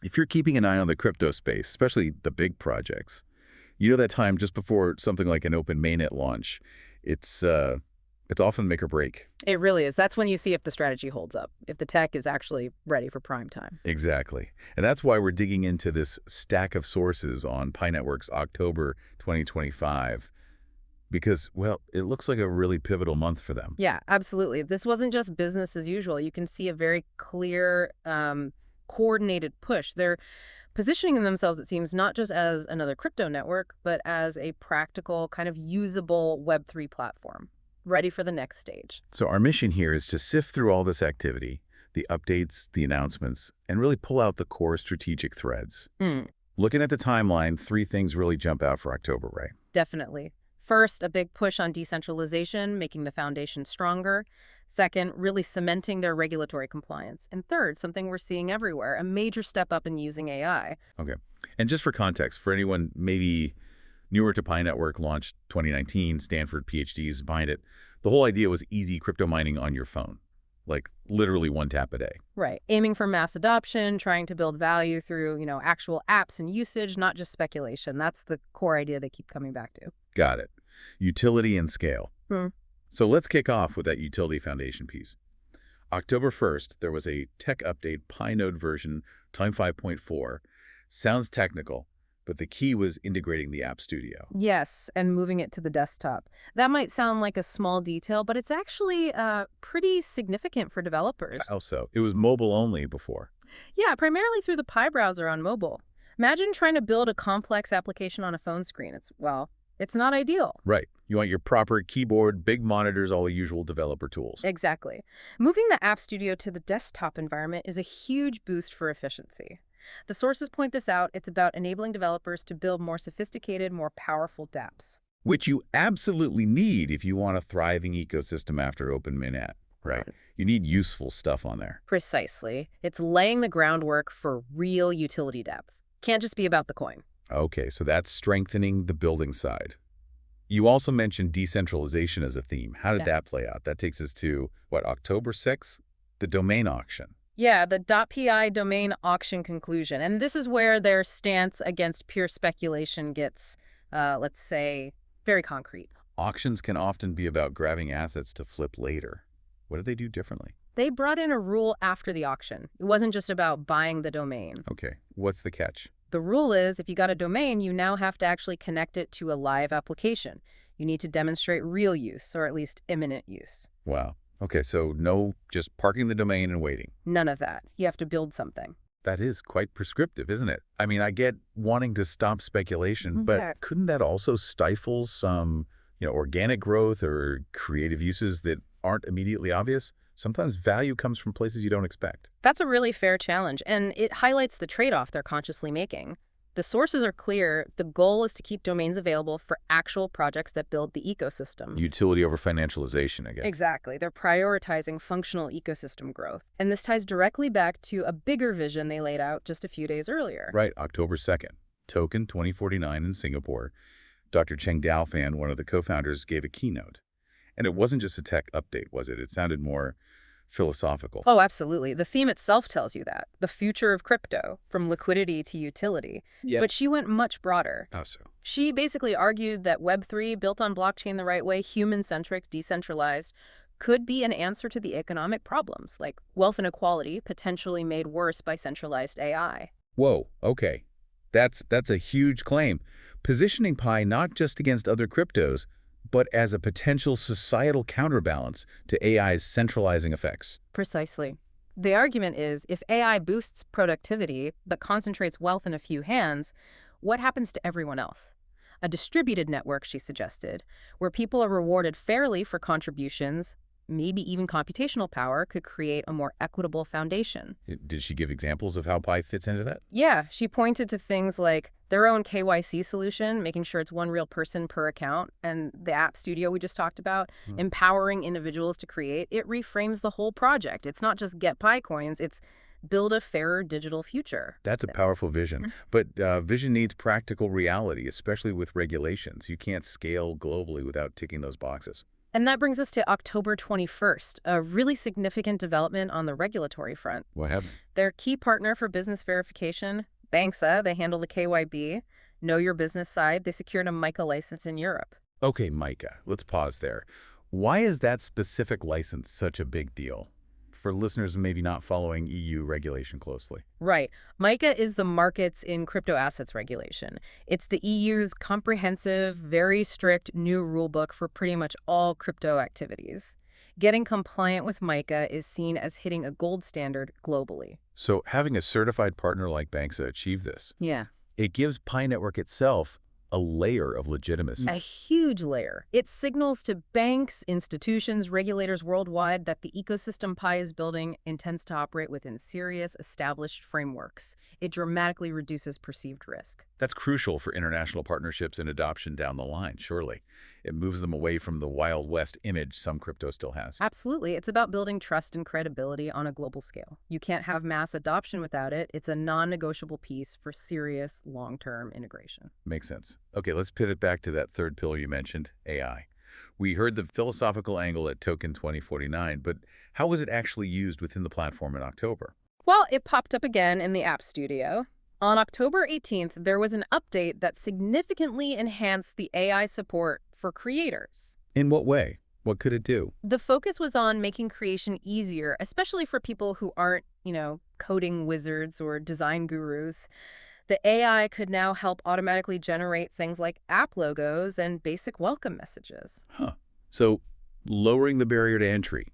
If you're keeping an eye on the crypto space, especially the big projects, you know that time just before something like an open mainnet launch, it's it's often make or break. It really is. That's when you see if the strategy holds up, if the tech is actually ready for prime time. Exactly. And that's why we're digging into this stack of sources on Pi Network's October 2025, because, well, it looks like a really pivotal month for them. Yeah, absolutely. This wasn't just business as usual. You can see a very clear, coordinated push. They're positioning themselves, it seems, not just as another crypto network, but as a practical, kind of usable Web3 platform, ready for the next stage. So our mission here is to sift through all this activity, the updates, the announcements, and really pull out the core strategic threads. Mm, Looking at the timeline, 3 things really jump out for October, right? definitely. First, a big push on decentralization, making the foundation stronger. Second, really cementing their regulatory compliance. And third, something we're seeing everywhere, a major step up in using AI. Okay. And just for context, for anyone maybe newer to Pi Network, launched 2019, Stanford PhDs behind it, the whole idea was easy crypto mining on your phone, like literally 1 tap a day. Right. Aiming for mass adoption, trying to build value through, actual apps and usage, not just speculation. That's the core idea they keep coming back to. Got it. Utility and scale. Hmm. So let's kick off with that utility foundation piece. October 1st, there was a tech update, Pi Node version time 5.4. Sounds technical, but the key was integrating the App Studio. Yes, and moving it to the desktop. That might sound like a small detail, but it's actually pretty significant for developers. How so? It was mobile only before. Yeah, primarily through the Pi browser on mobile. Imagine trying to build a complex application on a phone screen. It's not ideal. Right. You want your proper keyboard, big monitors, all the usual developer tools. Exactly. Moving the App Studio to the desktop environment is a huge boost for efficiency. The sources point this out. It's about enabling developers to build more sophisticated, more powerful dApps. Which you absolutely need if you want a thriving ecosystem after Open Mainnet, right? You need useful stuff on there. Precisely. It's laying the groundwork for real utility depth. Can't just be about the coin. Okay, so that's strengthening the building side. You also mentioned decentralization as a theme. How did that play out? That takes us to, what, October 6th? The domain auction. Yeah, the .pi domain auction conclusion. And this is where their stance against pure speculation gets, let's say, very concrete. Auctions can often be about grabbing assets to flip later. What did they do differently? They brought in a rule after the auction. It wasn't just about buying the domain. Okay, what's the catch? The rule is if you got a domain, you now have to actually connect it to a live application. You need to demonstrate real use, or at least imminent use. Wow. Okay, so no just parking the domain and waiting. None of that. You have to build something. That is quite prescriptive, isn't it? I mean, I get wanting to stop speculation, but couldn't that also stifle some, organic growth or creative uses that aren't immediately obvious? Sometimes value comes from places you don't expect. That's a really fair challenge, and it highlights the trade-off they're consciously making. The sources are clear. The goal is to keep domains available for actual projects that build the ecosystem. Utility over financialization, again. Exactly. They're prioritizing functional ecosystem growth. And this ties directly back to a bigger vision they laid out just a few days earlier. Right, October 2nd. Token 2049 in Singapore. Dr. Cheng Daofan, one of the co-founders, gave a keynote. And it wasn't just a tech update, was it? It sounded more philosophical. Oh, absolutely. The theme itself tells you that. The future of crypto, from liquidity to utility. Yep. But she went much broader. How so? She basically argued that Web3, built on blockchain the right way, human-centric, decentralized, could be an answer to the economic problems, like wealth inequality potentially made worse by centralized AI. Whoa, okay. That's a huge claim. Positioning Pi not just against other cryptos, but as a potential societal counterbalance to AI's centralizing effects. Precisely. The argument is, if AI boosts productivity but concentrates wealth in a few hands, what happens to everyone else? A distributed network, she suggested, where people are rewarded fairly for contributions, maybe even computational power, could create a more equitable foundation. Did she give examples of how Pi fits into that? Yeah, she pointed to things like their own KYC solution, making sure it's one real person per account, and the App Studio we just talked about, empowering individuals to create. It reframes the whole project. It's not just get Pi coins, it's build a fairer digital future. That's a powerful vision. But vision needs practical reality, especially with regulations. You can't scale globally without ticking those boxes. And that brings us to October 21st, a really significant development on the regulatory front. What happened? Their key partner for business verification, Banxa, they handle the KYB, Know Your Business side, they secured a MiCA license in Europe. Okay, Micah, let's pause there. Why is that specific license such a big deal? For listeners maybe not following EU regulation closely. Right. MiCA is the markets in crypto assets regulation. It's the EU's comprehensive, very strict new rulebook for pretty much all crypto activities. Getting compliant with MiCA is seen as hitting a gold standard globally. So having a certified partner like Banxa achieve this, Yeah. it gives Pi Network itself a layer of legitimacy. A huge layer. It signals to banks, institutions, regulators worldwide that the ecosystem Pi is building intends to operate within serious, established frameworks. It dramatically reduces perceived risk. That's crucial for international partnerships and adoption down the line, surely. It moves them away from the Wild West image some crypto still has. Absolutely. It's about building trust and credibility on a global scale. You can't have mass adoption without it. It's a non-negotiable piece for serious, long-term integration. Makes sense. Okay, let's pivot back to that third pillar you mentioned, AI. We heard the philosophical angle at Token 2049, but how was it actually used within the platform in October? Well, it popped up again in the App Studio. On October 18th, there was an update that significantly enhanced the AI support for creators. In what way? What could it do? The focus was on making creation easier, especially for people who aren't, coding wizards or design gurus. The AI could now help automatically generate things like app logos and basic welcome messages. Huh. So lowering the barrier to entry,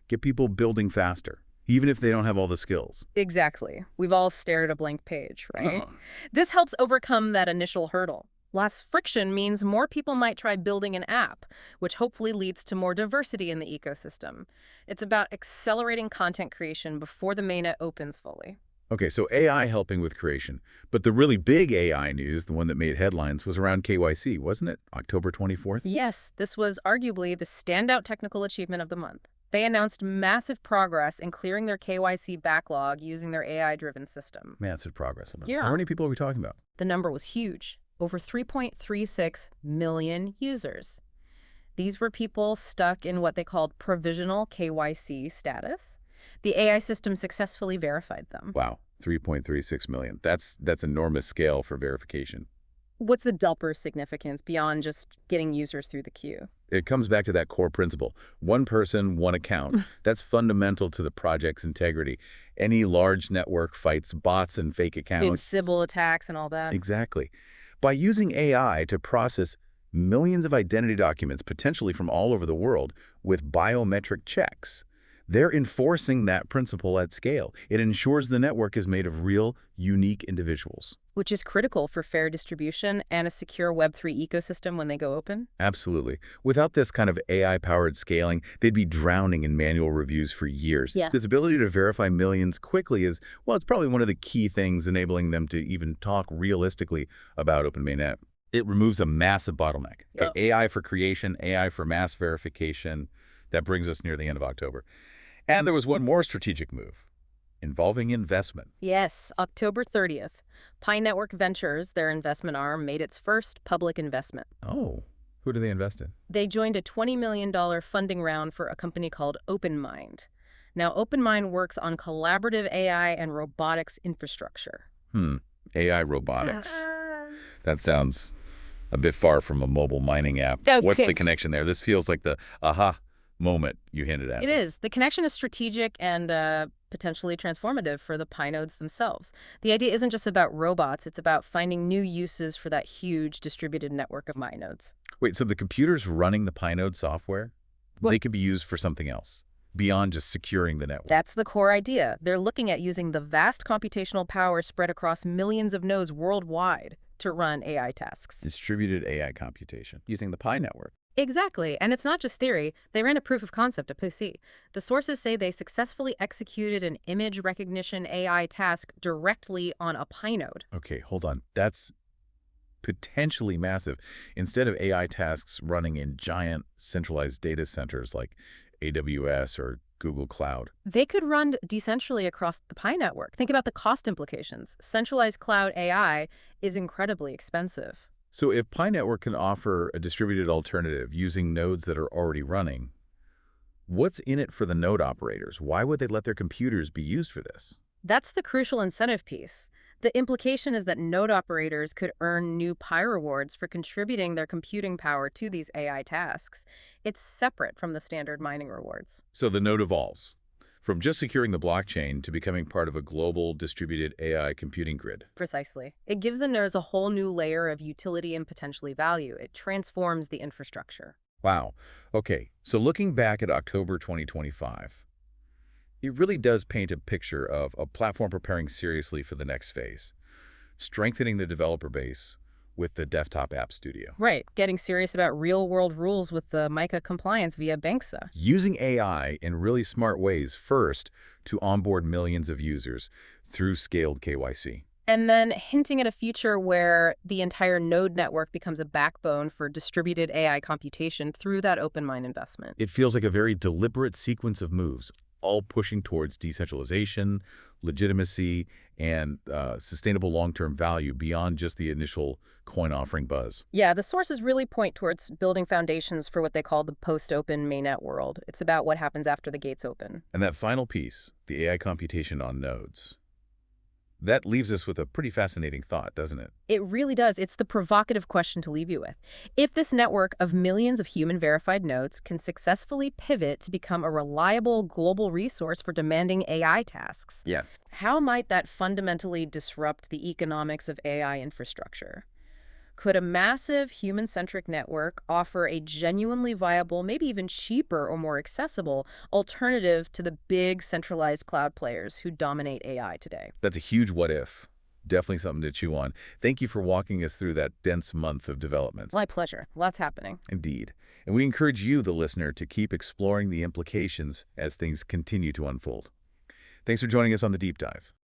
get people building faster, even if they don't have all the skills. Exactly. We've all stared at a blank page, right? Huh. This helps overcome that initial hurdle. Less friction means more people might try building an app, which hopefully leads to more diversity in the ecosystem. It's about accelerating content creation before the mainnet opens fully. Okay, so AI helping with creation. But the really big AI news, the one that made headlines, was around KYC, wasn't it? October 24th? Yes, this was arguably the standout technical achievement of the month. They announced massive progress in clearing their KYC backlog using their AI-driven system. Massive progress. Yeah. How many people are we talking about? The number was huge. Over 3.36 million users. These were people stuck in what they called provisional KYC status. The AI system successfully verified them. Wow, 3.36 million. That's enormous scale for verification. What's the deeper significance beyond just getting users through the queue? It comes back to that core principle. One person, one account. That's fundamental to the project's integrity. Any large network fights bots and fake accounts. And Sybil attacks and all that. Exactly. By using AI to process millions of identity documents, potentially from all over the world, with biometric checks, they're enforcing that principle at scale. It ensures the network is made of real, unique individuals. Which is critical for fair distribution and a secure Web3 ecosystem when they go open? Absolutely. Without this kind of AI-powered scaling, they'd be drowning in manual reviews for years. Yeah. This ability to verify millions quickly is, well, it's probably one of the key things enabling them to even talk realistically about Open Mainnet. It removes a massive bottleneck. Yep. AI for creation, AI for mass verification. That brings us near the end of October. And there was one more strategic move involving investment. Yes, October 30th. Pi Network Ventures, their investment arm, made its first public investment. Oh, who do they invest in? They joined a $20 million funding round for a company called OpenMind. Now, OpenMind works on collaborative AI and robotics infrastructure. AI robotics. That sounds a bit far from a mobile mining app. What's the connection there? This feels like the aha moment you hinted at. It is. The connection is strategic and potentially transformative for the Pi nodes themselves. The idea isn't just about robots, it's about finding new uses for that huge distributed network of Pi nodes. Wait, so the computers running the Pi node software, they could be used for something else beyond just securing the network? That's the core idea. They're looking at using the vast computational power spread across millions of nodes worldwide to run AI tasks. Distributed AI computation using the Pi network. Exactly, and it's not just theory. They ran a proof of concept, a POC. The sources say they successfully executed an image recognition AI task directly on a Pi node. Okay, hold on. That's potentially massive. Instead of AI tasks running in giant centralized data centers like AWS or Google Cloud. They could run decentrally across the Pi network. Think about the cost implications. Centralized cloud AI is incredibly expensive. So if Pi Network can offer a distributed alternative using nodes that are already running, what's in it for the node operators? Why would they let their computers be used for this? That's the crucial incentive piece. The implication is that node operators could earn new Pi rewards for contributing their computing power to these AI tasks. It's separate from the standard mining rewards. So the node evolves from just securing the blockchain to becoming part of a global distributed AI computing grid. Precisely. It gives the nodes a whole new layer of utility and potentially value. It transforms the infrastructure. Wow. Okay, so looking back at October 2025, it really does paint a picture of a platform preparing seriously for the next phase, strengthening the developer base with the desktop app studio. Right, getting serious about real-world rules with the MiCA compliance via Banksa. Using AI in really smart ways first to onboard millions of users through scaled KYC. And then hinting at a future where the entire node network becomes a backbone for distributed AI computation through that open mine investment. It feels like a very deliberate sequence of moves, all pushing towards decentralization, legitimacy, and sustainable long-term value beyond just the initial coin offering buzz. Yeah, the sources really point towards building foundations for what they call the post-open mainnet world. It's about what happens after the gates open. And that final piece, the AI computation on nodes, that leaves us with a pretty fascinating thought, doesn't it? It really does. It's the provocative question to leave you with. If this network of millions of human-verified nodes can successfully pivot to become a reliable global resource for demanding AI tasks, Yeah. how might that fundamentally disrupt the economics of AI infrastructure? Could a massive human-centric network offer a genuinely viable, maybe even cheaper or more accessible alternative to the big centralized cloud players who dominate AI today? That's a huge what if. Definitely something to chew on. Thank you for walking us through that dense month of developments. My pleasure. Lots happening. Indeed. And we encourage you, the listener, to keep exploring the implications as things continue to unfold. Thanks for joining us on The Deep Dive.